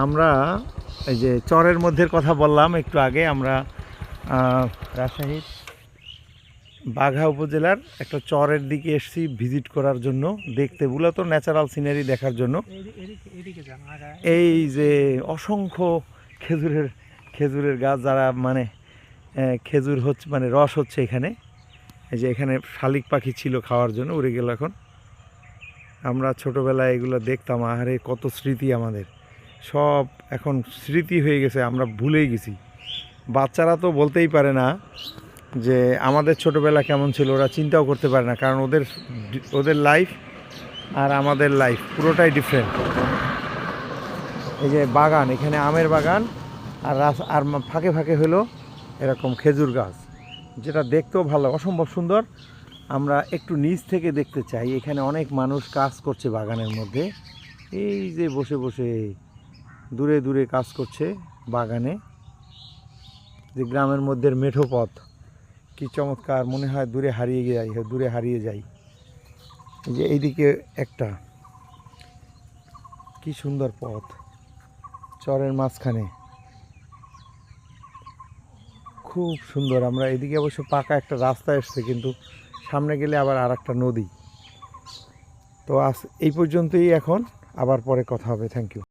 আমরা এই যে চরের মধ্যে কথা বললাম একটু আগে, আমরা রাজশাহীর বাঘা উপজেলার একটা চরের দিকে এসেছি ভিজিট করার জন্য, দেখতে মূলত ন্যাচারাল সিনারি দেখার জন্য। এই যে অসংখ্য খেজুরের খেজুরের গাছ, যারা মানে খেজুর হচ্ছে মানে রস হচ্ছে এখানে। এই যে এখানে শালিক পাখি ছিল খাওয়ার জন্য, উড়ে গেল এখন। আমরা ছোটোবেলায় এগুলো দেখতাম, আহারে কত স্মৃতি আমাদের, সব এখন স্মৃতি হয়ে গেছে, আমরা ভুলেই গেছি। বাচ্চারা তো বলতেই পারে না যে আমাদের ছোটোবেলা কেমন ছিল, ওরা চিন্তাও করতে পারে না, কারণ ওদের ওদের লাইফ আর আমাদের লাইফ পুরোটাই ডিফারেন্ট। এই যে বাগান, এখানে আমের বাগান, আর আর ফাঁকে ফাঁকে হলো এরকম খেজুর গাছ, যেটা দেখতেও ভালো, অসম্ভব সুন্দর। আমরা একটু নিচ থেকে দেখতে চাই, এখানে অনেক মানুষ কাজ করছে বাগানের মধ্যে। এই যে বসে বসে দূরে দূরে কাজ করছে বাগানে। যে গ্রামের মধ্যে মেঠো পথ, কি চমৎকার, মনে হয় দূরে হারিয়ে যাই। এই যে এইদিকে একটা কি সুন্দর পথ, চরের মাঝখানে, খুব সুন্দর। আমরা এদিকে অবশ্য পাকা একটা রাস্তা এসছে, কিন্তু সামনে গেলে আবার আর একটা নদী। তো আজ এই পর্যন্তই, এখন আবার পরে কথা হবে। Thank you.